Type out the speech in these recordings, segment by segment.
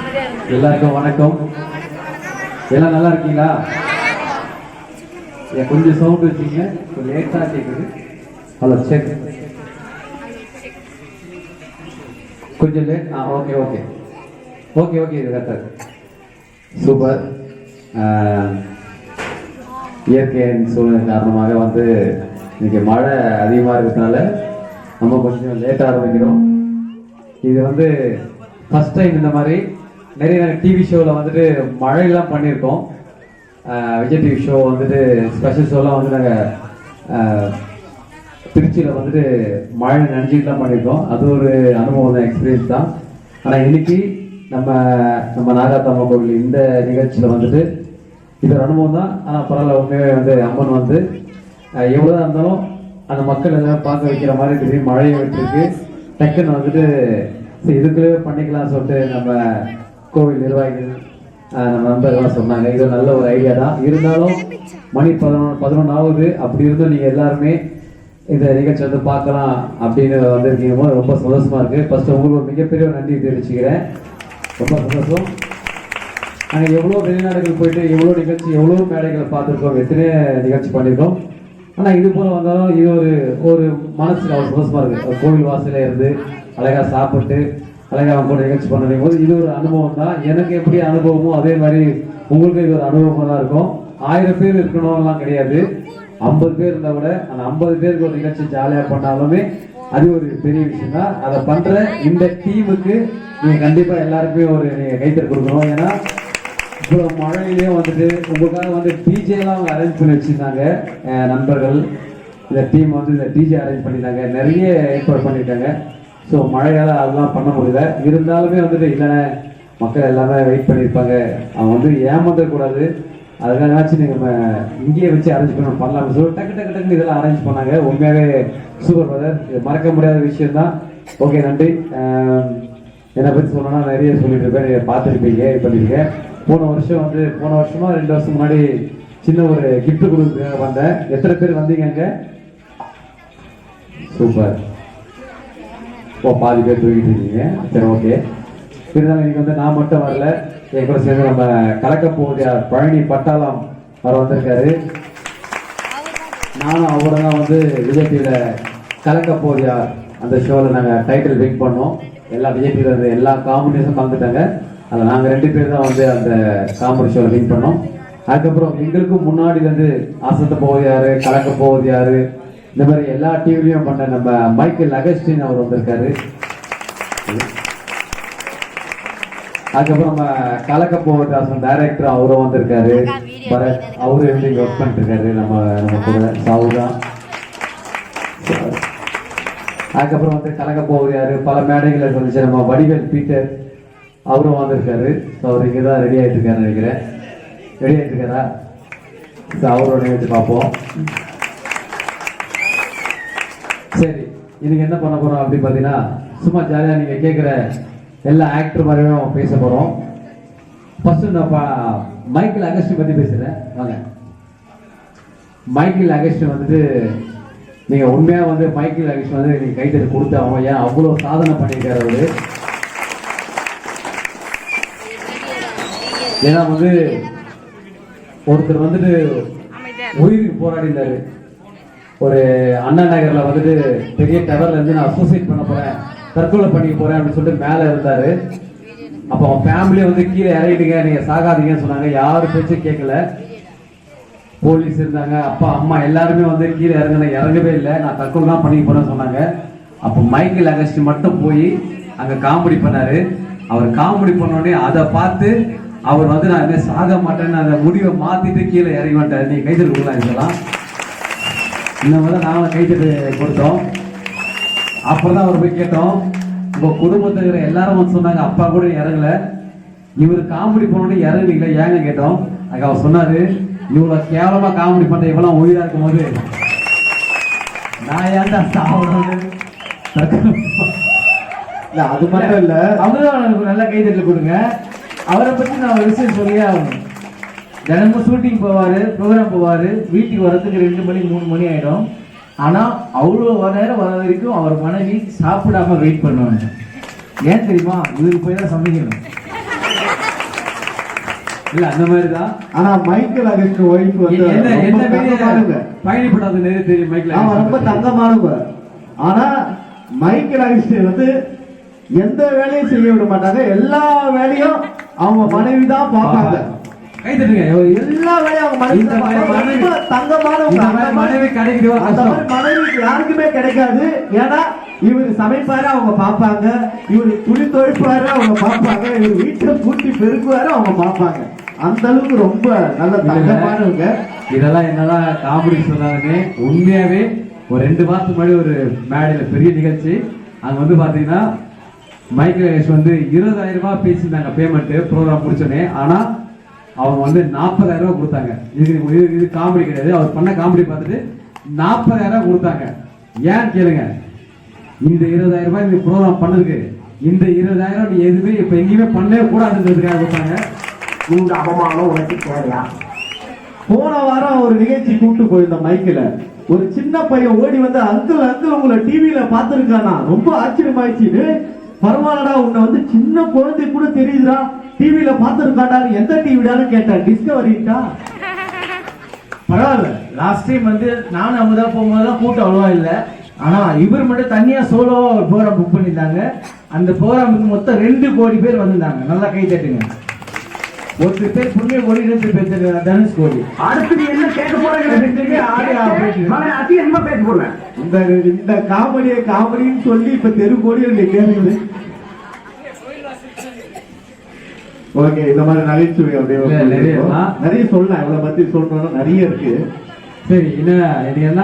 எல்லாருக்கும் வணக்கம். எல்லாம் நல்லா இருக்கீங்களா? கொஞ்சம் சவுண்ட் வச்சுங்க, கொஞ்சம் லேட்டா கேட்குது. ஹலோ செக், கொஞ்சம் late. Okay okay okay okay இது கரெக்டாக. சூப்பர். இயற்கையின் சூழ்நிலை காரணமாக வந்து இன்னைக்கு மழை அதிகமாக இருக்கிறதுனால நம்ம கொஞ்சம் லேட்டாக ஆரம்பிக்கிறோம். இது வந்து ஃபர்ஸ்ட் டைம் இந்த மாதிரி நிறைய டிவி ஷோவில் வந்துட்டு மழையெல்லாம் பண்ணியிருக்கோம். விஜய் டிவி ஷோ வந்துட்டு ஸ்பெஷல் ஷோலாம் வந்து நாங்கள் திருச்சியில் வந்துட்டு மழை நனைஞ்சிட்டுலாம் பண்ணியிருக்கோம். அது ஒரு அனுபவம் தான், எக்ஸ்பீரியன்ஸ் தான். ஆனால் இன்னைக்கு நம்ம நாகாத்தம்மா கோவில் இந்த நிகழ்ச்சியில் வந்துட்டு இது ஒரு அனுபவம் தான். ஆனால் பரவாயில்ல, உண்மையாகவே வந்து அம்மன் வந்து எவ்வளோதான் இருந்தாலும் அந்த மக்கள் எல்லாம் பார்க்க வைக்கிற மாதிரி திடீர்னு மழையை விட்டுருக்கு. டக்குன்னு வந்துட்டு இதுக்குள்ளே பண்ணிக்கலாம்னு சொல்லிட்டு நம்ம கோவில் நிர்வாகிகள் நம்ம நண்பர்கள்லாம் சொன்னாங்க. இது நல்ல ஒரு ஐடியா தான். இருந்தாலும் மணி 11 ஆகுது. அப்படி இருந்தும் நீங்கள் எல்லாருமே இந்த நிகழ்ச்சி வந்து பார்க்கலாம் அப்படின்னு வந்திருக்கீங்க போது ரொம்ப சந்தோஷமா இருக்கு. ஃபர்ஸ்ட் உங்களுக்கு ஒரு மிகப்பெரிய நன்றி தெரிவிச்சுக்கிறேன். ரொம்ப சந்தோஷம். நாங்கள் எவ்வளோ வெளிநாடுகள் போயிட்டு எவ்வளோ நிகழ்ச்சி எவ்வளோ மேடைகளை பார்த்துருக்கோம், எத்தனையோ நிகழ்ச்சி பண்ணியிருக்கோம். ஆனால் இது போல வந்தாலும் இது ஒரு மனசுக்கு அவ்வளோ சந்தோஷமா இருக்கு. கோவில் வாசலே இருந்து அழகா சாப்பிட்டு அழகா அவங்க கூட நிகழ்ச்சி பண்ணும் போது இது ஒரு அனுபவம் தான். எனக்கு எப்படி அனுபவமோ அதே மாதிரி உங்களுக்கு இது ஒரு அனுபவமாக தான் இருக்கும். 1000 பேர் இருக்கணும்லாம் கிடையாது, 50 பேர் இருந்தால் கூட அந்த 50 பேருக்கு ஒரு நிகழ்ச்சி ஜாலியாக பண்ணாலுமே அது ஒரு பெரிய விஷயம் தான். அதை பண்ற இந்த டீமுக்கு நீங்க கண்டிப்பா எல்லாருக்குமே ஒரு நீங்க கைத்தறி கொடுக்கணும். ஏன்னா இப்போ மழையிலேயே வந்துட்டு உங்களுக்காக வந்து டிஜேலாம் அவங்க அரேஞ்ச் பண்ணி வச்சிருந்தாங்க. நண்பர்கள் இந்த டீம் வந்து இந்த டிஜே அரேஞ்ச் பண்ணியிருந்தாங்க, நிறைய ஏற்பாடு பண்ணியிருக்காங்க. ஸோ மழையால் அதெல்லாம் பண்ண முடியல. இருந்தாலுமே வந்துட்டு இல்லைன்னா மக்கள் எல்லாமே வெயிட் பண்ணியிருப்பாங்க, அவங்க வந்து ஏமாற்றக்கூடாது, அதுக்காகச்சும் நீங்கள் இங்கேயே வச்சு அரேஞ்ச் பண்ணலாம்னு சொல்லி டக்குன்னு இதெல்லாம் அரேஞ்ச் பண்ணாங்க. உண்மையாகவே சூப்பர் பிரதர், இது மறக்க முடியாத விஷயம் தான். ஓகே, நன்றி. என்னை பற்றி சொல்லணும்னா நிறைய சொல்லிட்டு இருப்பேன், நீங்கள் பார்த்துருப்பீங்க, இது பண்ணியிருக்கேன். போன வருஷமா 2 வருஷம் முன்னாடி சின்ன ஒரு கிஃப்ட் கொடுக்க வந்தேன். எத்தனை பேர் வந்தீங்க அங்கே? சூப்பர். பாதி பேர் தூக்கிட்டு இருக்கீங்க. சரி, ஓகே. இருந்தாலும் இன்னைக்கு வந்து நான் மட்டும் வரல, என் கூட சேர்ந்து நம்ம கலக்கப்போதிய பழனி பட்டாளம் வர வந்திருக்காரு. நானும் அவரை தான் வந்து விஜய் டிவியில் கலக்கப்போதியா அந்த ஷோவில் நாங்கள் டைட்டில் வின் பண்ணோம். எல்லா விஜய் டிவியில் இருந்து எல்லா காம்படிஷனும் கலந்துட்டாங்க. அதில் நாங்கள் 2 பேர் தான் வந்து அந்த காமெடி ஷோவில் வின் பண்ணோம். அதுக்கப்புறம் எங்களுக்கும் முன்னாடி வந்து அசத்த போவது யாரு, கலக்க போவது யாரு, இந்த மாதிரி எல்லா டிவிலையும் பண்ண நம்ம மைக்கேல் அகஸ்டின் அவர் வந்திருக்காரு. அதுக்கப்புறம் நம்ம கலக்க போவது டைரக்டர் அவரும் வந்திருக்காரு. பரத் அவரும் எப்படி ஒர்க் பண்ணிட்டு இருக்காரு நம்ம கூட சவுதா. அதுக்கப்புறம் வந்து கலக்க போவது யாரு பல மேடைகளில் சொல்லிச்சு நம்ம வடிவேல் பீட்டர் அவரும் வந்திருக்காரு. ஸோ அவர் இங்கே தான் ரெடி ஆகிட்டு இருக்காருன்னு நினைக்கிறேன். ரெடி ஆகிட்டு இருக்காரா? ஸோ அவரோட நிகழ்ச்சி பார்ப்போம். சரி, இதுக்கு என்ன பண்ண போறோம் அப்படின்னு பார்த்தீங்கன்னா, சும்மா ஜாலியாக நீங்கள் கேட்குற எல்லா ஆக்டர் மாதிரியும் பேச போகிறோம். ஃபர்ஸ்ட் நான் மைக்கேல் அகஸ்டின் பற்றி பேசுகிறேன். வாங்க. மைக்கேல் அகஸ்டின் வந்துட்டு நீங்கள் உண்மையாக வந்து மைக்கேல் அகஸ்டின் வந்து நீங்கள் கைத்தறி கொடுத்தாங்க. ஏன் அவ்வளோ சாதனை பண்ணியிருக்காரு அவரு. ஏன்னா வந்து ஒருத்தர் வந்துட்டு உயிருக்கு போராடினாரு. ஒரு அண்ணா நகர்ல வந்துட்டு பெரிய டவர்ல இருந்து நான் சூசைட் பண்ண போறேன், தற்கொலை பண்ணிக்க போறேன் அப்படின்னு சொல்லிட்டு மேல இருந்தாரு. அப்போ அவன் ஃபேமிலியை வந்து கீழே இறங்கிடுங்க, நீங்க சாகாதீங்கன்னு சொன்னாங்க. யாரும் பேச்சும் கேட்கல. போலீஸ் இருந்தாங்க, அப்பா அம்மா எல்லாருமே வந்து கீழே இறங்கவே இல்லை, நான் தற்கொலை தான் பண்ணிக்க போறேன்னு சொன்னாங்க. அப்போ மைக்கேல் அகஸ்டின் மட்டும் போய் அங்க காமெடி பண்ணாரு. அவர் காமெடி பண்ணோடனே அதை பார்த்து அவர் வந்து நான் என்ன சாக மாட்டேன்னு அந்த முடிவை மாத்திட்டு கீழே இறங்கி மாட்டாரு. நீங்க கைத்தறி கொடுக்கலாம். இதெல்லாம் இந்த மாதிரி நாங்களும் கைத்தறி கொடுத்தோம். அப்புறம் அவர் போய் கேட்டோம், உங்க குடும்பத்தில் இருக்கிற எல்லாரும் வந்து சொன்னாங்க அப்பா கூட இறங்கல, இவர் காமெடி பண்ணோடனே இறங்குறீங்களா ஏங்க கேட்டோம். அதுக்கு அவர் சொன்னாரு, இவ்வளவு கேவலமா காமெடி பண்ற இவ்வளவு உயிரா இருக்கும் போது நான் ஏன்டா சாப்பிடணும். அது மட்டும் இல்ல, அவருதான் எனக்கு நல்ல கைத்தறி கொடுங்க. அவரை பற்றி நான் ஒரு விஷயம் சொல்லியே ஆகணும். தினமும் ஷூட்டிங் போவாரு, ப்ரோக்ராம் போவாரு, வீட்டுக்கு வரதுக்கு 2 மணி 3 மணி ஆயிடும். ஆனா அவ்வளோ நேரம் வர வரைக்கும் அவர் மனைவி சாப்பிடாம வெயிட் பண்ணுவாங்க. ஏன் தெரியுமா? இவருக்கு போய் தான் சமைக்கணும். இல்ல அந்த மாதிரி தான். ஆனா மைக்கேல் அகஸ்ட் ஒய்ஃப் வந்து ரொம்ப தங்கமானவங்க. பயணிப்படாத நிறைய தெரியும் மைக்கேல். ஆமா, ரொம்ப தங்கமானவங்க. ஆனா மைக்கேல் அகஸ்ட் வந்து எந்த வேலையும் செய்ய விட மாட்டாங்க. எல்லா வேலையும் அவங்க மனைவி தான் பார்ப்பாங்க. கை தட்டுங்க. எல்லா வேலையும் அவங்க மனைவி தான் பார்ப்பாங்க. தங்கமானவங்க. மனைவி கிடைக்குது, அந்த மாதிரி மனைவி யாருக்குமே கிடைக்காது. ஏன்னா இவரு சமைப்பாரு, அவங்க பார்ப்பாங்க. இவரு துணி துவைப்பாரு, அவங்க பார்ப்பாங்க. இவரு வீட்டை பூட்டி பெருக்குவாரு, அவங்க பார்ப்பாங்க. அந்த அளவுக்கு ரொம்ப நல்ல தங்கமானவங்க. இதெல்லாம் என்னதான் காமெடி சொன்னாலுமே உண்மையாவே ஒரு 2 மாசத்துக்கு முன்னாடி ஒரு மேடையில பெரிய நிகழ்ச்சி. அங்க வந்து பாத்தீங்கன்னா மைக்கேல் அகஸ்ட் வந்து 20,000 ரூபாய் பேசியிருந்தாங்க பேமெண்ட் ப்ரோக்ராம் முடிச்சோடனே. ஆனா அவங்க வந்து 40,000 ரூபாய் கொடுத்தாங்க. இது காமெடி கிடையாது. அவர் பண்ண காமெடி பார்த்துட்டு 40,000 ரூபாய் கொடுத்தாங்க. ஏன் கேளுங்க, இந்த 20,000 ரூபாய் இந்த ப்ரோக்ராம் பண்ணதுக்கு இந்த 20,000 நீ எதுவுமே இப்ப எங்கேயுமே பண்ணவே கூடாதுன்றதுக்காக கொடுத்தாங்க. உங்க அவமானம் உனக்கு தேவையா? போன வாரம் ஒரு நிகழ்ச்சி கூப்பிட்டு போயிருந்த மைக்கில ஒரு சின்ன பையன் ஓடி வந்து அங்கிள் அங்கிள் உங்களை டிவியில பாத்துருக்கானா, ரொம்ப ஆச்சரியமாயிடுச்சு. பரவாயில்லடா, உன்னை வந்து சின்ன குழந்தை கூட தெரியுதுடா, டிவியில பாத்துருக்காண்டா. எந்த டிவிடான்னு கேட்டேன். டிஸ்கவரிட்டா. பரவாயில்ல, லாஸ்ட் டைம் வந்து நானும் அவங்க தான் போகும்போதுதான் கூட்டம் அவ்வளவா இல்லை. ஆனா இவர் மட்டும் தனியா சோலோவா ஒரு ப்ரோக்ராம் புக் பண்ணியிருந்தாங்க. அந்த ப்ரோக்ராமுக்கு மொத்தம் 2 கோடி பேர் வந்திருந்தாங்க. நல்லா கை தட்டுங்க. 1 பேர் புண்ணிய கோடி, 2 பேர் தனுஷ் கோடி. அடுத்து என்ன கேட்க போறாங்க? அதிகமா பேச போறேன். இந்த காமெடின்னு சொல்லி இப்ப தெரு கோடி கேட்குது. ஓகே, இந்த மாதிரி நகைச்சுவை அப்படியே நிறைய சொல்லலாம். இவ்வளவு பத்தி சொல்லணும், நிறைய இருக்கு. சரி, என்ன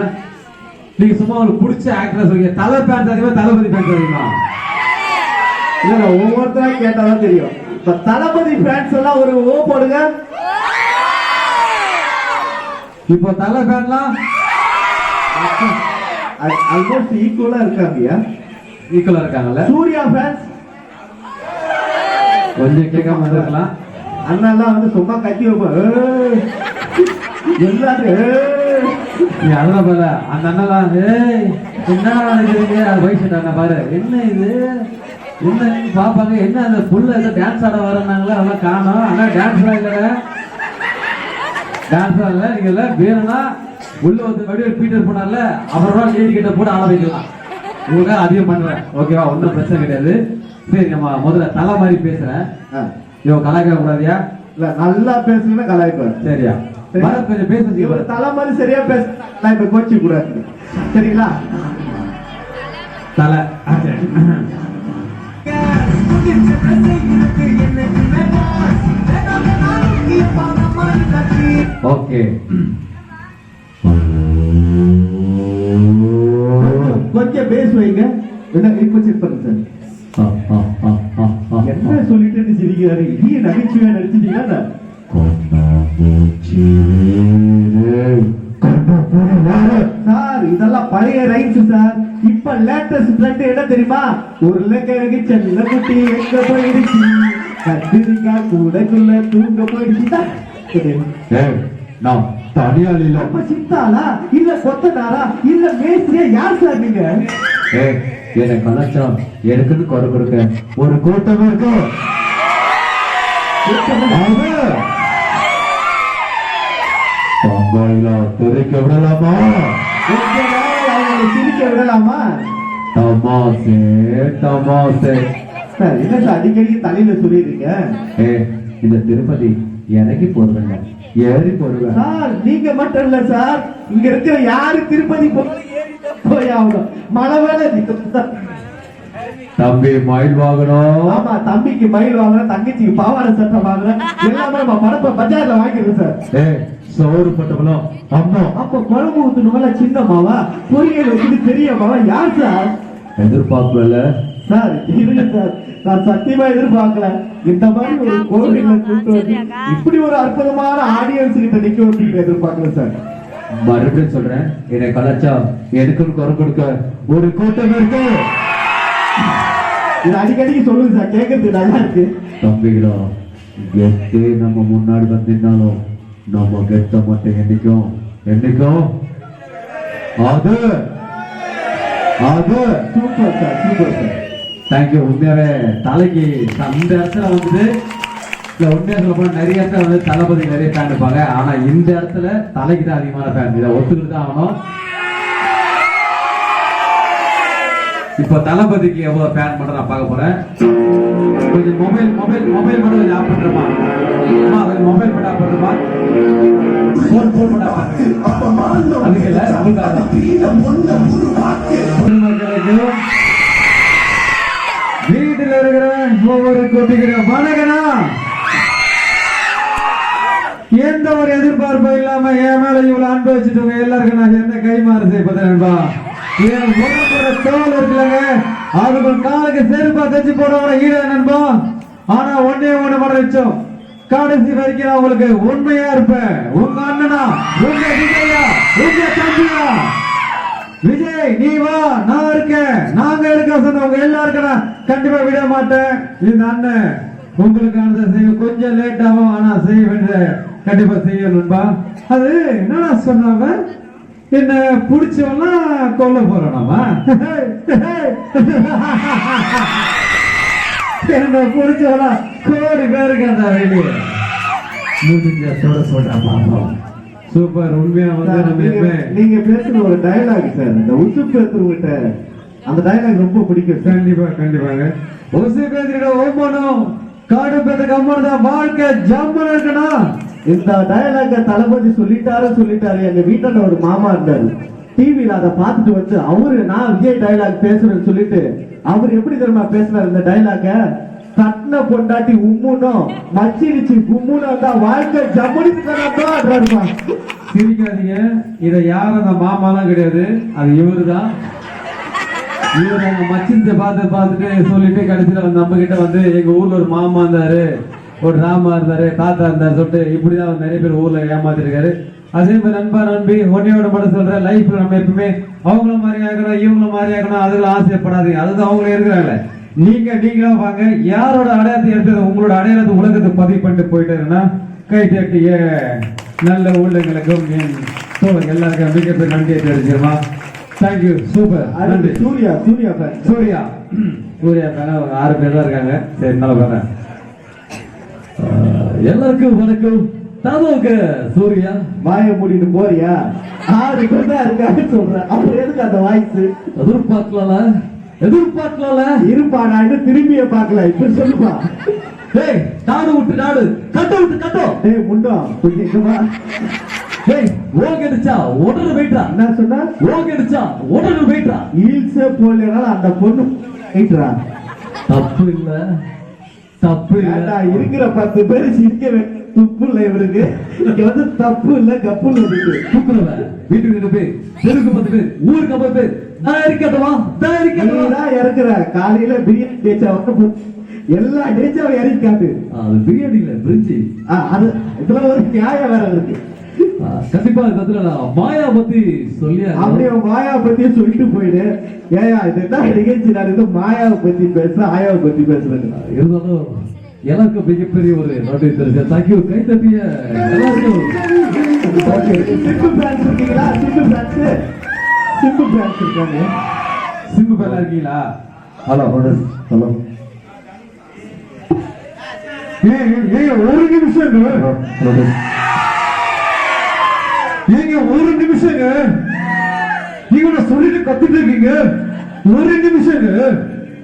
நீங்க சும்மா உங்களுக்கு பிடிச்ச ஆக்டர் சொல்லுங்க. தலை பேன் தெரியுமா, தளபதி பேன் தெரியுமா? இல்ல, ஒவ்வொருத்தரா கேட்டாதான் தெரியும். இப்ப தளபதி ஃபேன்ஸ் எல்லாம் ஒரு ஓ போடுங்க. இப்போ தலை ஃபேன்லாம் ஆல்மோஸ்ட் ஈக்குவலா இருக்காங்க. ஈக்குவலா இருக்காங்கல்ல. சூர்யா ஃபேன்ஸ் கொஞ்சம் கேட்காம இருக்கலாம். அண்ணெல்லாம் வந்து சும்மா கத்தி வைப்போம் எல்லாரும். அதெல்லாம் பாரு, அந்த அண்ணெல்லாம் என்ன நினைக்கிறீங்க, அது வயசுட்டாங்க பாரு, என்ன இது என்ன பாப்பாங்க, என்ன அந்த புள்ள ஏதோ டான்ஸ் ஆட வரனாங்களா, அதெல்லாம் காணும். ஆனா டான்ஸ்லாம் இல்ல, டான்ஸ்லாம் இல்ல. நீங்க இல்ல வேணும்னா உள்ள வந்து மறுபடியும் பீட்டர் போனார்ல, அப்புறம் லேடி கிட்ட போட்டு ஆட வைக்கலாம். உங்களுக்கு அதிகம் பண்றேன், ஓகேவா? ஒன்றும் பிரச்சனை கிடையாது. சரி, நம்ம முதல்ல தலை மாதிரி பேசுறேன். கலாய்க்க கூடாதியா? இல்ல, நல்லா பேசுறீங்கன்னா கலாய்ப்பாரு. சரியா? கொஞ்சம் பேச தலை மாதிரி சரியா பேச இப்ப கோச்சி கூடாது. சரிங்களா? தலை ஓகே. கொஞ்சம் பேச வைங்க. என்ன இப்ப செக் பண்ணுங்க சார். என்ன சொல்லிட்டு சிரிக்கிறாரு? இடிய நகைச்சுவையா நடிச்சிட்டீங்களா? சார், இதெல்லாம் பழைய ரைட்ஸ் சார். இப்ப லேட்டஸ்ட் ட்ரெண்ட் என்ன தெரியுமா? உருளைக்கிழங்கு செல்ல குட்டி எங்க போயிடுச்சு, கத்திரிக்காய் கூடக்குள்ள தூங்க போயிடுச்சு. தனியாளில சித்தாளா இல்ல கொத்தனாரா இல்ல மேஸ்திரியா? யார் சார் நீங்க? எனக்கு கலாச்சாரம் எனக்குன்னு குறை கொடுக்க ஒரு கூட்டமே இருக்கும். தெரிக்க விடலாமா? சிரிக்க விடலாமா? தமாசே தமாசே. சார், என்ன சார் அடிக்கடி தலையில சொல்லிடுறீங்க? இந்த திருப்பதி இறங்கி போடுவேங்க, ஏறி போடுவேன். சார், நீங்க மட்டும் இல்ல சார், இங்க இருக்கிற யாரு திருப்பதி போய் ஆகணும். மழை வேலை. தம்பி மயில் வாங்கணும். ஆமா, தம்பிக்கு மயில் வாங்கணும், தங்கச்சிக்கு பாவாடை சட்டை வாங்கணும். எல்லாமே நம்ம படப்ப பஜார்ல வாங்கிடுறோம் சார். சோறு பட்டவளும் அம்மா. அப்ப குழம்பு ஊத்தணுமா சின்ன மாவா, பொரியல் வச்சுட்டு பெரிய மாவா? யார் சார்? எதிர்பார்க்கல சார். இருங்க சார், நான் சத்தியமா எதிர்பார்க்கல. இந்த மாதிரி ஒரு கோவில்ல கூட்டு வந்து இப்படி ஒரு அற்புதமான ஆடியன்ஸ் கிட்ட நிக்க வச்சு எதிர்பார்க்கல சார். மறுபடியும் சொல்றேன், என்னை கலாச்சா எனக்குன்னு குறை கொடுக்க ஒரு கூட்டம் இருக்கு. இது அடிக்கடிக்கு சொல்லுங்க சார், கேட்கறது நல்லா இருக்கு. தம்பிகளா, கெத்தே நம்ம முன்னாடி வந்திருந்தாலும் நம்ம கெத்த மட்டும் என்னைக்கும் அது super sir, super sir. Thank you. உண்மையாவே தலைக்கு அந்த இடத்துல வந்துட்டு இல்ல உண்மையா சொல்ல போனா நிறைய இடத்துல வந்து தளபதி நிறைய ஃபேன் இருப்பாங்க. ஆனா இந்த இடத்துல தலைக்கு தான் அதிகமான ஃபேன். இதை ஒத்துக்கிட்டு தான் ஆகணும். இப்ப தளபதிக்கு எவ்வளவு ஃபேன் மட்டும் நான் பார்க்க போறேன். கொஞ்சம் மொபைல் மட்டும் கொஞ்சம் ஆஃப் பண்றமா? மொபைல் மட்டும் ஆஃப் பண்றமா? போன் மட்டும் ஆஃப் பண்ணுங்க. அதுக்கு இல்ல நமக்காக வீட்டில் இருக்கிற ஒவ்வொரு குட்டிகளும் வணக்கனா. எந்த ஒரு எதிர்பார்ப்பும் இல்லாம என் மேல இவ்வளவு அன்பு வச்சுட்டு எல்லாருக்கும் நான் என்ன கைமாறு செய்யப்பட்டேன் நண்பா. என் உடம்போட தோல் இருக்குல்லங்க, அதுக்கு காலுக்கு செருப்பா தச்சு போடுற ஈட நண்பா. ஆனா ஒன்னே ஒண்ணு மட்டும் வச்சோம், கடைசி வரைக்கும் நான் உங்களுக்கு உண்மையா இருப்பேன். உங்க அண்ணனா, உங்க விஜயா, உங்க தம்பியா. விஜய் நீ வா, நான் இருக்கேன், நாங்க இருக்க சொன்னவங்க எல்லாருக்கும் நான் கண்டிப்பா விட மாட்டேன். இந்த அண்ணன் உங்களுக்கானதை செய்ய கொஞ்சம் லேட் ஆகும், ஆனா செய்ய வேண்டிய கண்டிப்பா செய்யணும்பா. அது என்னடா சொன்னாங்க, என்ன புடிச்சவனா கொல்ல போறோம்மா. என்ன புடிச்சவனா கோடி பேருக்கு அந்த வெளியே முடிஞ்ச சொல்றேன். சூப்பர். உண்மையா வந்து நீங்க பேசுற ஒரு டயலாக் சார், இந்த உசு பேசுறவங்கிட்ட அந்த டயலாக் ரொம்ப பிடிக்கும். கண்டிப்பாங்க. உசு பேசுற ஒவ்வொன்றும் காடு பேச கம்மன் தான் வாழ்க்கை ஜம்மன் இருக்கணும். இந்த டயலாக தளபதி சொல்லிட்டாரு. எங்க வீட்டுல ஒரு மாமா இருந்தாரு, டிவியில அதை பார்த்துட்டு வந்து அவரு நான் விஜய் டயலாக் பேசுறேன்னு சொல்லிட்டு அவர் எப்படி தெரியுமா பேசுறாரு இந்த டயலாக, கட்டின பொண்டாட்டி உம்முனும் மச்சிருச்சு கும்முனும் தான் வாழ்க்கை ஜம்முனிருப்பா. சிரிக்காதீங்க, இதை யாரும் அந்த மாமாலாம் கிடையாது, அது இவரு தான். இவர் அங்க மச்சிந்த பார்த்துட்டு சொல்லிட்டு கடைசியில வந்து நம்ம கிட்ட வந்து எங்க ஊர்ல ஒரு மாமா இருந்தாரு, ஒரு ராமா இருந்தாரு, தாத்தா இருந்தாரு சொல்லிட்டு இப்படிதான் நிறைய பேர் ஊர்ல ஏமாத்திருக்காரு. அதே மாதிரி நண்பா நம்பி ஒன்னையோட மட்டும் சொல்றேன், லைஃப்ல நம்ம எப்பவுமே அவங்கள மாதிரி ஆகணும் இவங்கள மாதிரி ஆகணும் அதுல ஆசைப்படாதீங்க. அதுதான் அவங்களே இருக்கிறாங்க. நீங்களா வாங்க, யாரோட அடையாளத்தை எடுத்தது உங்களோட அடையாளத்தை உலகத்தை பதிவு பண்ணிட்டு போயிட்டாருன்னா கை தட்டிய நல்ல உள்ளங்களுக்கும் எல்லாருக்கும் மிகப்பெரிய நன்றியை தெரிஞ்சிருமா. தேங்க்யூ. சூப்பர். நன்றி. சூர்யா ஃபேனா 6 பேர் தான் இருக்காங்க. சரி, நல்லா பாருங்க. எல்லாருக்கும் வணக்கம். தாமோக்கு சூர்யா வாய மூடிட்டு போறியா? 6 பேர் தான் இருக்காங்க சொல்றேன். அப்புறம் எதுக்கு அந்த வாய்ஸ்? எதிர்பார்க்கல இருப்பா, நான் இன்னும் திரும்பிய பார்க்கல. இப்ப சொல்லுப்பா. டேய், நாடு விட்டு நாடு, கட்டோ. டேய் முண்டா, கொஞ்சம் டேய், ஓகேடுச்சா உடனே வெயிட்ரா. என்ன சொன்னா? ஓகேடுச்சா உடனே வெயிட்ரா. ஈல்ஸே போலனால அந்த பொண்ணு வெயிட்ரா. தப்பு இல்ல. இருக்கிற 10 பேர் சிரிக்க துப்பு இல்ல இவருக்கு. இங்க வந்து தப்பு இல்ல கப்புல இருக்கு. தூக்குறவ வீட்டுக்கு 2 பேர், தெருக்கு 10 பேர், ஊருக்கு 10 பேர். நான் இருக்கட்டவா இறக்குற காலையில பிரியாணி டேச்சா எல்லா டேச்சாவும் இறக்காது. அது பிரியாணி இல்ல, பிரிஞ்சி. அது இதுல ஒரு நியாயம் வேற இருக்கு. கண்டிப்பா மாயா பத்தி சொல்லியா? அப்படியே மாயா பத்தி சொல்லிட்டு போயிடு. ஏயா இதுதான் நிகழ்ச்சி, நான் இது மாயாவை பத்தி பேசுறேன், ஆயாவை பத்தி பேசுறேன். இருந்தாலும் எனக்கு மிகப்பெரிய ஒரு நன்றி தெரிஞ்ச. தேங்க்யூ. கை தட்டிய எல்லாருக்கும். சிம்பு பிரான்ஸ் இருக்கீங்களா? சிம்பு பிரான்ஸ் இருக்காங்க. சிம்பு பேரா இருக்கீங்களா? ஹலோ. ஒரு நிமிஷங்க நீங்க சொல்லிட்டு கத்துட்டு இருக்கீங்க. ஒரு நிமிஷங்க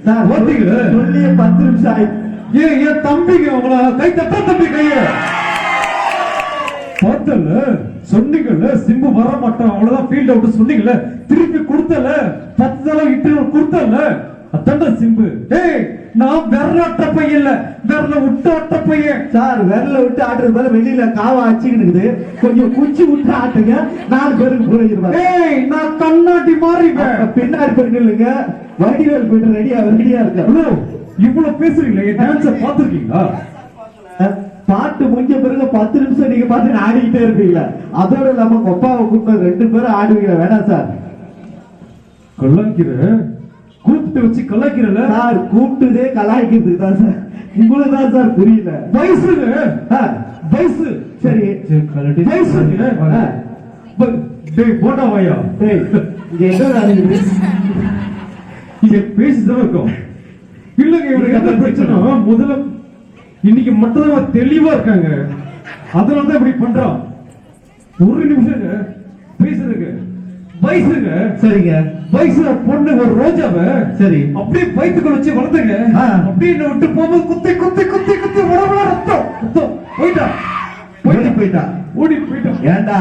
சார், பாத்தீங்களா? சொல்லி 10 நிமிஷம் ஆயிடுச்சு. என் தம்பிங்க உங்கள கை தட்ட தம்பி கைய பார்த்தல சொன்னீங்கல்ல, சிம்பு வர மாட்டான் அவ்வளவுதான் ஃபீல்ட் அவுட் சொன்னீங்கல்ல, திருப்பி கொடுத்தல 10 தடவை இட்டு கொடுத்தல, அதான் சிம்பு. ஏய், நான் விரலாட்ட பையன் இல்ல, விரல விட்டு ஆட்ட பையன். சார், விரல விட்டு ஆட்டுறது போல வெளியில காவா அச்சுக்கிட்டு கொஞ்சம் குச்சி விட்டு ஆட்டுங்க, 4 பேருக்கு போயிருவாங்க. ஏய், நான் கண்ணாடி மாறிப்பேன். பின்னாடி போய் நில்லுங்க, வடிவேல் போயிட்டு ரெடியா இருக்க. இவ்வளவு பேசுறீங்களே, என் டான்ஸ பாத்துருக்கீங்களா? பாட்டு முடிஞ்ச பிறகு 10 நிமிஷம் நீங்க பாத்து ஆடிக்கிட்டே இருப்பீங்களா? அதோட இல்லாம கொப்பாவை கூப்பிட்டு 2 பேரும் ஆடுவீங்க. வேணாம் சார். கலாய்க்கிற கூப்பிட்டு வச்சு கலாய்க்கிறல சார், கூப்பிட்டுதே கலாய்க்கிறதுக்கு தான் சார். உங்களுக்கு தான் சார் புரியல. வயசு சரி போட்டா வையா. இங்க என்ன நடக்குது? இங்க பேசிதான் இருக்கும். இல்லங்க, இவருக்கு என்ன பிரச்சனை? முதல்ல இன்னைக்கு மட்டும்தான் தெளிவா இருக்காங்க. அதனால தான் இப்படி பண்றான். ஒரு நிமிஷங்க பேசுறதுங்க. வயசுங்க சரிங்க. வயசுல பொண்ணு ஒரு ரோஜாவை சரி. அப்படியே வயிற்றுக்குள்ள வச்சு வளர்த்துங்க. அப்படியே என்ன விட்டு போகும்போது குத்தி குத்தி குத்தி குத்தி உடம்புல ரத்தம் ரத்தம் போயிட்டா ஓடி போயிட்டா. ஏண்டா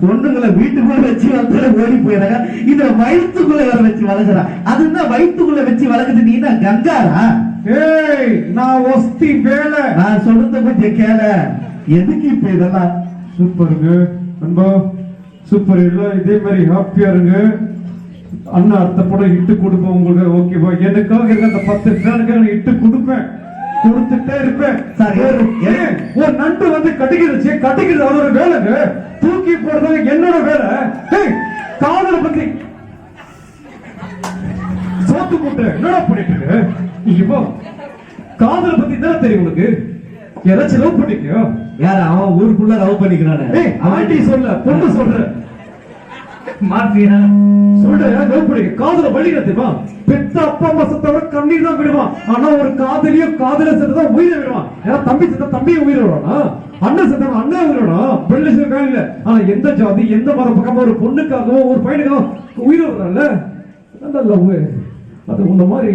பொண்ணுங்களை வீட்டுக்குள்ள வச்சு வளர்த்து ஓடி போயிடாங்க, இத வயிற்றுக்குள்ள வேற வச்சு வளர்க்குறா. அதுதான் வயிற்றுக்குள்ள வச்சு வளர்க்குது. நீ தான் கங்காரா? ஏய், நான் ஒஸ்தி வேலை. நான் சொல்றத கொஞ்சம் கேள. எதுக்கு இப்ப இதெல்லாம்? சூப்பருங்க அன்பா, சூப்பர். எல்லாம் இதே மாதிரி ஹாப்பியா இருங்க. அண்ணா அடுத்த படம் இட்டு கொடுப்பேன் உங்களுக்கு. ஓகேவா? எனக்காக இருக்க அந்த 10 ஃபேனுக்கு நான் இட்டு கொடுப்பேன், கொடுத்துட்டே இருப்பேன். சரி. ஒரு நண்டு வந்து கட்டிக்கிடுச்சு, கட்டிக்கிறது அதோட வேலைங்க. தூக்கி போடுறது என்னோட வேலை. காதலை பத்தி சோத்து கூட்டு என்னடா பண்ணிட்டு இருக்கு? இப்போ காதலை பத்தி தான் தெரியும் உனக்கு. யாராச்சும் லவ் பண்ணிக்கோ. யார அவன் ஊருக்குள்ள லவ் பண்ணிக்கிறானே? ஆண்டி சொல்ல, பொண்ணு சொல்ற மாத்தியா சொல்ற லவ் பண்ணிக்க. காதல வழிகிற தெரியுமா? பெத்த அப்பா அம்மா செத்தவரை கண்ணீர் தான் விடுவான். ஆனா ஒரு காதலியோ காதல செத்ததான் உயிரை விடுவான். ஏன்னா தம்பி செத்த தம்பியை உயிரை விடுவானா? அண்ணன் செத்தவன் அண்ணன் உயிரை விடுவான். பெண்ணு செத்த இல்ல. ஆனா எந்த ஜாதி எந்த மதம் பக்கமா ஒரு பொண்ணுக்காகவோ ஒரு பையனுக்காக உயிரை விடுறான்ல, லவ். அது உன்ன மாதிரி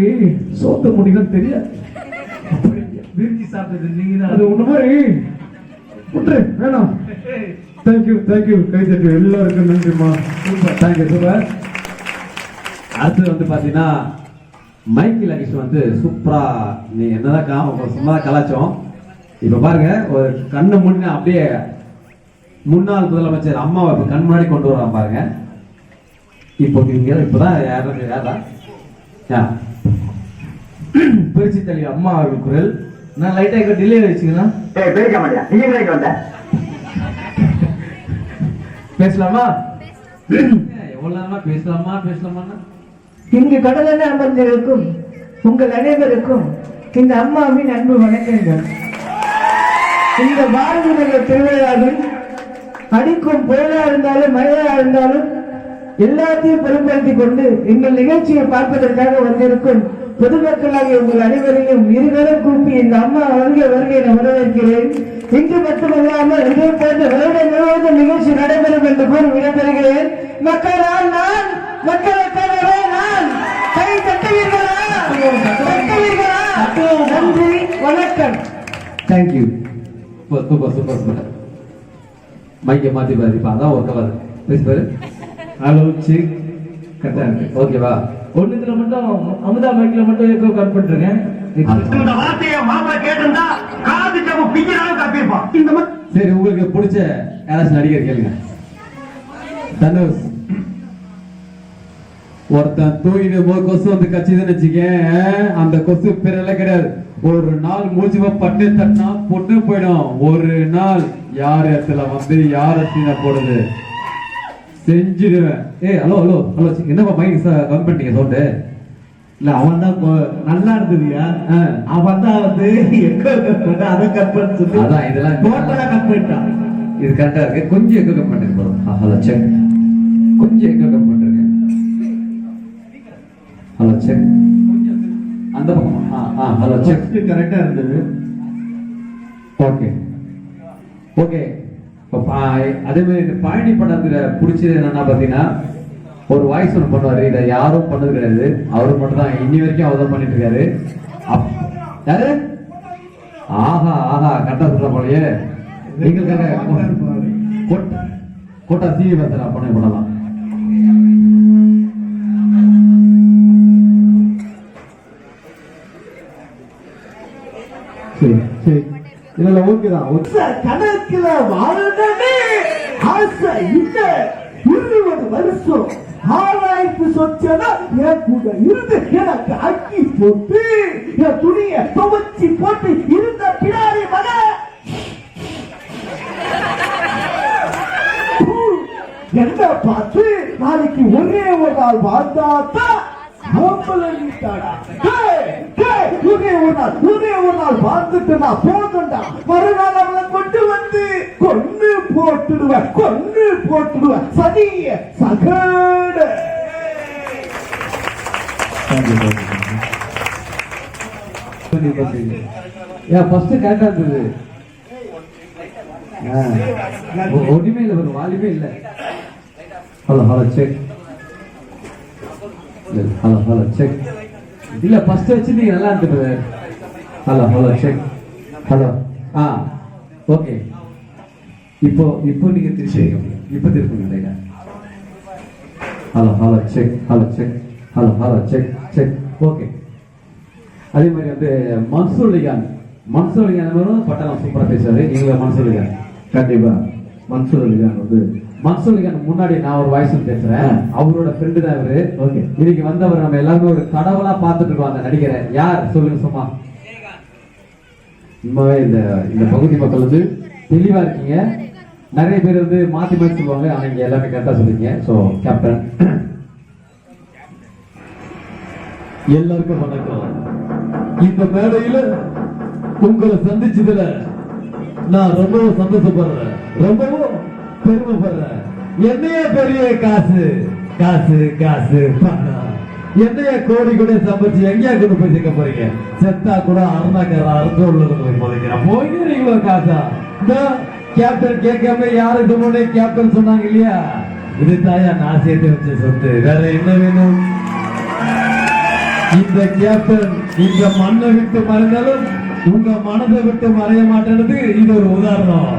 சோத்த முடியும் தெரியாது. விரிஞ்சி சாப்பிட்டது நீங்க தான். அது உன்ன மாதிரி விட்டுரு, வேணாம். Thank you thank you. கை தட்டி எல்லாருக்கும் நன்றிமா. Super, thank you, super. அடுத்து வந்து பாத்தீங்கன்னா மைக்கேல் அகிஷ் வந்து சூப்பரா, நீங்க என்னதான் சும்மா கலாச்சோம். இப்ப பாருங்க, ஒரு கண்ணு முன்ன அப்படியே முன்னாள் முதலமைச்சர் அம்மாவை இப்ப கண் முன்னாடி கொண்டு வர்றான் பாருங்க. இப்போ இப்பதான் யாரா பிரிச்சு தள்ளி அம்மா அவர்கள் குரல். நான் லைட்டா டிலே வச்சுக்கலாம். பேசலாமா? எவ்வளவு நேரமா பேசலாமா பேசலாமா? இங்கு கடலென அமர்ந்திருக்கும் உங்கள் அனைவருக்கும் இந்த அம்மாவின் அன்பு வணக்கங்கள். இந்த பாரதி நகர் திருவிழாவில் அடிக்கும் புயலா இருந்தாலும் மழையா இருந்தாலும் எல்லாத்தையும் பெரும்படுத்திக் கொண்டு எங்கள் நிகழ்ச்சியை பார்ப்பதற்காக வந்திருக்கும் பொதுமக்களாகிய உங்கள் அனைவரையும் இருகரம் கூப்பி இந்த அம்மா வருகை வருகை என வரவேற்கிறேன். இன்று மட்டுமல்லாமல் இதே போன்ற வருடம் முழுவதும் நிகழ்ச்சி நடைபெறும் என்று கூறி விடைபெறுகிறேன். மக்களால் நான், மக்களுக்காகவே நான். கை தட்டுவீர்களா? தட்டுவீர்களா? நன்றி, வணக்கம். தேங்க்யூ. Super super super. மைக்கை மாத்தி பாரு. இப்ப அதான் ஒரு கவர் பேசி பாரு. ஹலோ சிக் கரெக்டா இருக்கு. ஓகேவா? ஒண்ணுத்துல மட்டும் அமுதா மைக்ல மட்டும் எக்கோ கட் பண்ணிருக்கேன். இந்த வார்த்தையை மாமா கேட்டிருந்தா காது ஜவு பிஞ்சினாலும் கப்பிருப்பான். இந்த சரி, உங்களுக்கு பிடிச்ச யாராச்சும் நடிகர் கேளுங்க. தனுஷ். ஒருத்தன் தூங்கிட்டு போது கொசு வந்து கட்சிதுன்னு வச்சுக்கேன், அந்த கொசு பேரெல்லாம் கிடையாது. ஒரு நாள் மூச்சு பட்டு தட்டினா பொண்ணு போயிடும். ஒரு நாள் யார் இடத்துல வந்து யார் இடத்துல போடுது செஞ்சிடுவேன். ஹலோ ஹலோ ஹலோ, என்னப்பா மைக் கம்மி பண்ணிட்டீங்க சவுண்டு? இல்ல, அவன் தான் நல்லா இருந்ததுயா. அவன் தான் வந்து அதை கட் பண்ண சொல்லி அதான் இதெல்லாம் டோட்டலா கட் பண்ணிட்டான். இது கரெக்டா இருக்கு. கொஞ்சம் எக்கோ கம்மி பண்ணிட்டு போறோம். Hello check. கொஞ்சம் எக்கோ கம்மி பண்ணிருக்கேன். Hello check. அந்த பக்கம் ஹலோ செக். கரெக்டா இருந்தது. Okay okay. அதே மாதிரி பழனி படத்துல பிடிச்சது என்னன்னா பாத்தீங்கன்னா, ஒரு வாய்ஸ் ஒன்று பண்ணுவாரு. இதை யாரும் பண்ணது கிடையாது, அவரு மட்டும் தான் இன்னி வரைக்கும் அவர் தான் பண்ணிட்டு இருக்காரு. யாரு? ஆஹா ஆஹா, கரெக்டா சொல்ற போலயே. எங்களுக்காக கோட்டா டிவி பத்திர பண்ணலாம். சரி சரி, இல்ல ஓகேதான். கணக்குல வாழவே ஆசை இல்ல. 20 வருஷம் ஆராய்ச்சி சொச்சனா என் கூட இருந்து எனக்கு அக்கி போட்டு என் துணியை துவச்சி போட்டு இருந்த பிடாரி மக என்ன பார்த்து நாளைக்கு ஒரே ஒரு நாள் வாழ்ந்தாத்தான் ஒரே ஒரு நாள் வாழ்ந்துட்டு நான் போதும்டா. மறுநாள் அவளை கொண்டு வந்து கொண்டு போட்டுடுவேன் சதிய சகட. ஏன் ஃபர்ஸ்ட் கரெக்டா இருந்தது. ஒண்ணுமே இல்லை, ஒரு வாலிபே இல்லை. Hello hello check. Hello hello check. இல்ல ஃபர்ஸ்ட் வச்சு நீங்க நல்லா இருந்தது. Hello hello check. Hello okay. இப்போ நீங்க திருச்சிங்க. இப்போ திருப்புங்க. Hello hello check. Hello check. Hello hello check check. Okay. அதே மாதிரி வந்து மன்சூர் அலிகான் பட்டணம் சூப்பரா பேசுறாரு. நீங்க மன்சூர் அலிகான் கண்டிப்பா. மன்சூர் அலிகான் வந்து மன்சூர் அலிகான் முன்னாடி நான் ஒரு வாய்ஸ் பேசுறேன். அவரோட ஃப்ரெண்டு தான் இவரு. ஓகே. இன்னைக்கு வந்தவர் நம்ம எல்லாருமே ஒரு கடவுளா பார்த்துட்டு இருக்கோம் அந்த நடிகரை. யார் சொல்லுங்க சும்மா. உண்மையே இந்த பகுதி மக்கள் வந்து தெளிவா இருக்கீங்க. நிறைய பேர் வந்து மாத்தி சொல்லுவாங்க. ஆனா இங்க எல்லாமே கரெக்டா சொல்றீங்க. சோ கேப்டன் எல்லாருக்கும் வணக்கம். இந்த மேடையில உங்களை சந்திச்சதுல நான் ரொம்பவும் சந்தோஷப்படுறேன், ரொம்பவும் பெருமைப்படுறேன். என்னைய பெரிய காசு காசு காசு பணம், என்னைய கோடி கூட சமைச்சு எங்கேயா கொண்டு போய் சேர்க்க போறீங்க? செத்தா கூட அருணாக்கார அரசு உள்ளது போய் போதைக்கிறேன். போய்க்கிறீங்களோ காசா? இந்த கேப்டன் கேட்காம யாரு இது முன்னே கேப்டன் சொன்னாங்க இல்லையா? இது தாயா நான் சேர்த்து வச்ச சொத்து. வேற என்ன வேணும்? இந்த கேப்டன் இந்த மண்ணை விட்டு மறைந்தாலும் உங்க மனதை விட்டு மறைய மாட்டேனது இது ஒரு உதாரணம்.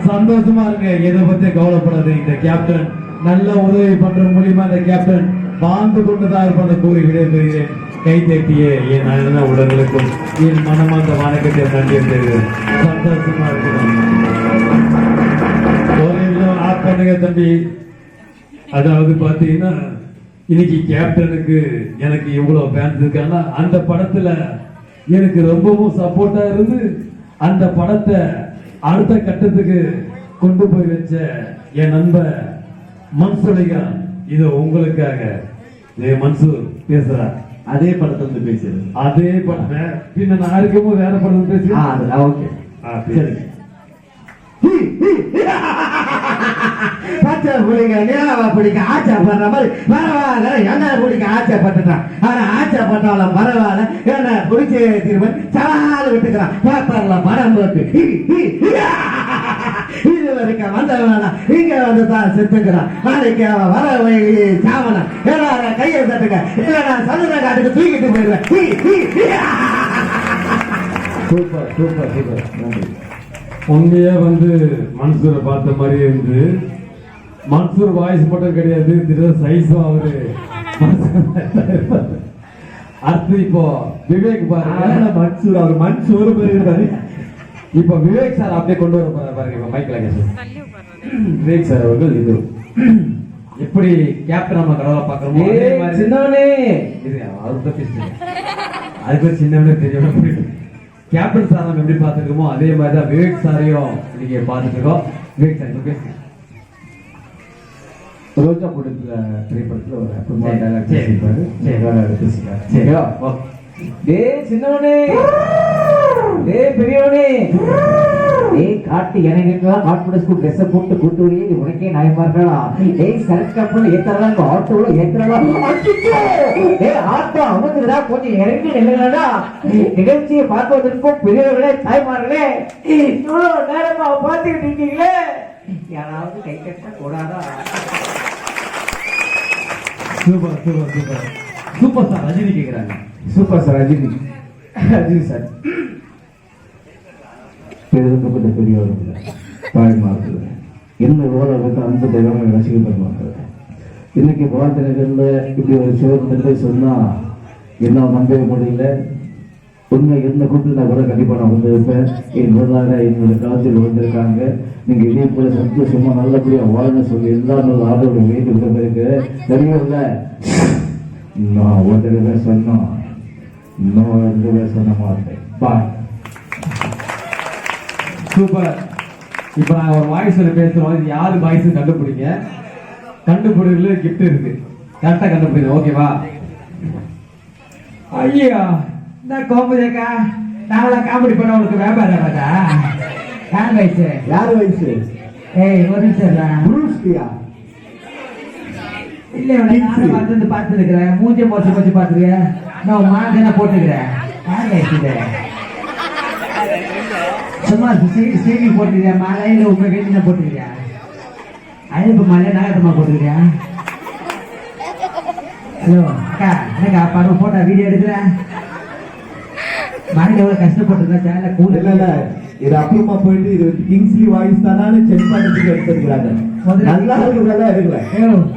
சந்தோஷமா இருங்க, எதை பத்தி கவலைப்படாது. இந்த கேப்டன் நல்ல உதவி பண்ற மூலியமா இந்த கேப்டன் வாழ்ந்து கொண்டுதான் இருப்பதை கூறி விடைபெறுகிறேன். கை தட்டியே என் நல்ல உடலுக்கும் என் மனமார்ந்த வணக்கத்தை நன்றி தெரிவிக்கிறேன். சந்தோஷமா இருக்கணும். ஒரு நிமிஷம் ஆஃப் பண்ணுங்க தம்பி. அதாவது பாத்தீங்கன்னா இன்னைக்கு கேப்டனுக்கு எனக்கு எவ்வளவு ஃபேன்ஸ் இருக்காங்க. அந்த படத்துல எனக்கு ரொம்பவும் சப்போர்ட்டா இருந்து அந்த படத்தை அடுத்த கட்டத்துக்கு கொண்டு போய் வச்ச என் நண்பர் மன்சூர் அலிகான், இது உங்களுக்காக. மன்சூர் பேசுறார். அதே படத்துல இருந்து பேசுறது. அதே படத்தை பின்ன நான் இருக்கும்போது வேற படம் பேசுறேன். ஓகே சரி. பச்சை புளிங்க நிலாவை பிடிக்க ஆச்சப்படுற மாதிரி பரவாயில்ல, என்ன பிடிக்க ஆச்சப்பட்டுட்டான். ஆனா ஆச்சப்பட்டாலும் பரவாயில்ல, என்ன பிடிச்சி திரும்ப சவால் விட்டுக்கிறான். பேப்பர்ல படம் போட்டு இது வரைக்கும் வந்தவனா இங்க வந்து தான் செத்துக்கிறான். நாளைக்கு அவன் வர சாவன எல்லாரும் கையை தட்டுங்க, இல்ல நான் சதுர காட்டுக்கு தூக்கிட்டு போயிடுவேன். Super super super. நன்றி. உண்மையா வந்து மன்சூரை பார்த்த மாதிரியே இருந்து, மன்சூர் வாய்ஸ் மட்டும் கிடையாது, சைஸும் அவரு அடுத்து இப்போ விவேக் பாருங்க. மன்சூர் அவர் மன்சூர் பேரு. இப்ப விவேக் சார் அப்படியே கொண்டு வர போறாரு பாருங்க. மைக்ல விவேக் சார் அவர்கள் இது எப்படி கேப்டன் நம்ம கடவுளை பாக்குறோமோ சின்னவனே அவர்கிட்ட பேசுறேன். அதுக்கு சின்னவனே தெரியும். கேப்டன் சார் நம்ம எப்படி பார்த்துருக்கோமோ அதே மாதிரி தான் விவேக் சாரையும் இன்னைக்கு பார்த்துட்டு இருக்கோம். விவேக் சார் இப்ப பேசுங்க. ரோஜா படத்துல திரைப்படத்துல ஒரு அற்புதமான டைலாக் பேசியிருப்பாரு. சரியா? டேய் சின்னவனே, டேய் பெரியவனே, டேய் காட்டு எனக்குலாம் கான்ஃபிடன்ஸ் கு ட்ரெஸ் போட்டு கூட்டு வரீங்க. இது உனக்கே நியாயமா இருக்கா? டேய் சரக்கு கப்பல் ஏத்தறலாம், ஆட்டோல ஏத்தறலாம். டேய் ஆட்டோ அவனுக்குடா, கொஞ்சம் இறங்கி நில்லுங்கடா. நிகழ்ச்சியை பார்ப்பதற்கும் பெரியவர்களே தாய்மார்களே இவ்வளவு நேரமா பார்த்துக்கிட்டு இருக்கீங்களே, யாராவது கை கட்ட கூடாதா? Super super super super sir. Rajini கேக்குறாங்க. Super sir. ரஜினி சார் பெருமைப்பட்ட பெரியவர்கள், தாய்மார்கள், என்ன ஓரளவுக்கு அந்த தெய்வங்களை ரசிக்கப்படுவாங்க. இன்னைக்கு வாழ்க்கை நகர்ல இப்படி ஒரு சிவத்தை சொன்னா என்ன நம்பவே முடியல. உண்மை என்ன கூப்பிட்டு கூட கண்டிப்பா நான் வந்திருப்பேன். என் பொருளாக என்னோட காலத்தில் வந்திருக்காங்க. நீங்க இதே போல சந்தோஷமா நல்லபடியா வாழணும் சொல்லி எல்லாரும் ஆதரவு வேண்டி விட பிறகு தெரியல. நான் ஒரு தடவை சொன்னோம், இன்னும் 2 தடவை சொன்ன மாட்டேன். பாய். சூப்பர். இப்ப நான் ஒரு வாய்ஸ்ல பேசுறோம். இது யாரு வாய்ஸ் கண்டுபிடிங்க. கண்டுபிடிக்கல கிஃப்ட் இருக்கு. கரெக்டா கண்டுபிடிங்க. ஓகேவா? ஐயா நான் கோபதேக்கா நாங்களா காமெடி பண்ண உனக்கு வியாபாரம் ஆகாதா? யார் வயசு? யார் வயசு? ஏய் ஒரு நிமிஷம். புரூஸ்லியா? இல்ல நானும் பார்த்து பார்த்துருக்கிறேன். மூஞ்சி மோச்சு பார்த்துருக்கேன். நான் மாங்கன போட்டுக்கிறேன். யார் வயசுல சும்மா செய்தி போட்டுக்கிறியா மலையில உங்க கையில போட்டுக்கிறியா அழைப்பு மலையில நாகத்தமா போட்டுக்கிறியா ஹலோ அக்கா என்னக்கா படம் போட்டா வீடியோ எடுக்கிறேன் மலையில எவ்வளவு கஷ்டப்பட்டுருக்கா சேனல கூட இல்ல இல்ல இது அப்புறமா போயிட்டு இது கிங்ஸ்லி வாய்ஸ் தானே செக் பண்ணிட்டு எடுத்துருக்காங்க நல்லா இருக்கிறதா எடுக்கல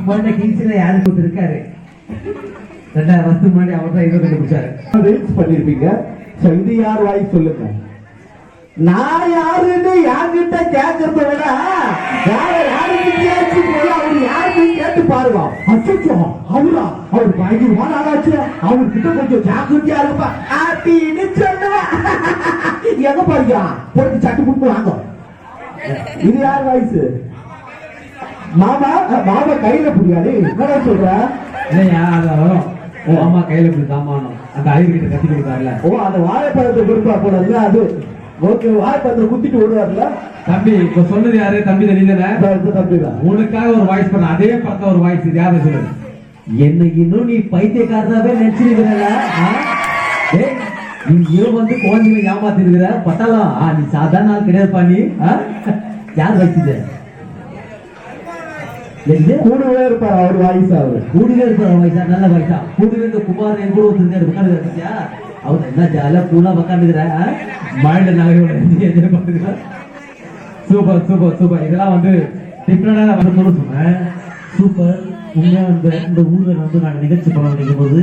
முதல்ல கிங்ஸ்ல யாரு கொடுத்துருக்காரு 2000 வருஷத்துக்கு முன்னாடி அவர் தான் இதை கண்டுபிடிச்சாரு ரீல்ஸ் பண்ணிருப்பீங்க சோ இது யார் வாய்ஸ் சொல்லுங்க நான் யாருன்னு யார்கிட்ட கேட்கறத விட யாருக்கு போய் அவர் யாருன்னு கேட்டு பாருங்க அச்சோ அவரா அவர் பயங்கரமான ஆளாச்சு அவர்கிட்ட கொஞ்சம் ஜாக்கிரதையா இருப்பா அப்படின்னு சொல்லுவேன் எங்க பாருங்க போட்டு சட்டு புட்டு வாங்க இது யார் வாய்ஸ் மாமா மாமா கையில புரியாது என்ன சொல்ற இல்லையா அது வரும் மாமா கையில இப்படி சாமானும் அந்த ஐயர்கிட்ட கத்தி கொடுத்தாருல ஓ அந்த வாழைப்பழத்தை கொடுப்பா போனதுல அது ஓகே வாழைப்பழத்தை குத்திட்டு விடுவார்ல தம்பி இப்ப சொன்னது யாரு தம்பி தெரியுதானே தம்பிதான் உனக்காக ஒரு வாய்ஸ் பண்ண அதே படத்த ஒரு வாய்ஸ் இது யாரு சொல்லு என்ன இன்னும் நீ பைத்தியக்காரதாவே நினைச்சிருக்கிறல நீ இரவு வந்து குழந்தைகளை ஏமாத்திருக்கிற பட்டாளம் நீ சாதாரண ஆள் கிடையாதுப்பா நீ யார் வச்சுது கூடவே இருப்பார் அவர் வாய்ஸ் அவரு கூடவே இருப்பார் வயசா நல்ல வயசா கூடவே இருக்க குமார் என் கூட ஒருத்தர் உட்காந்துக்கிறியா அவர் என்ன ஜாலியா கூலா உட்காந்துக்கிற மைண்ட்ல நகையோட என்ஜாய் பண்ணுங்க சூப்பர் சூப்பர் சூப்பர் இதெல்லாம் வந்து டிஃப்ரெண்டான வரணும்னு சொன்னேன் சூப்பர் உண்மையா இந்த ஊர்ல வந்து நாங்க நிகழ்ச்சி பண்ண நினைக்கும் போது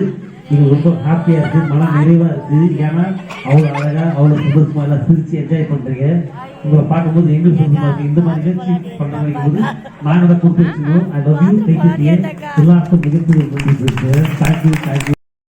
இது ரொம்ப ஹாப்பியா இருக்கு மன நிறைவா இருக்கு ஏன்னா அவ்வளவு அழகா அவ்வளவு சந்தோஷமா எல்லாம் சிரிச்சு என்ஜாய் பண்றீங்க உங்களை பார்க்கும்போது எங்களுக்கு சந்தோஷமா இருக்கு இந்த மாதிரி நிகழ்ச்சி பண்ண நினைக்கும் போது நாங்க தான் கொடுத்து வச்சுக்கணும் ஐ லவ் யூ தேங்க்யூ எல்லாருக்கும் மிகப்பெரிய தேங்க்யூ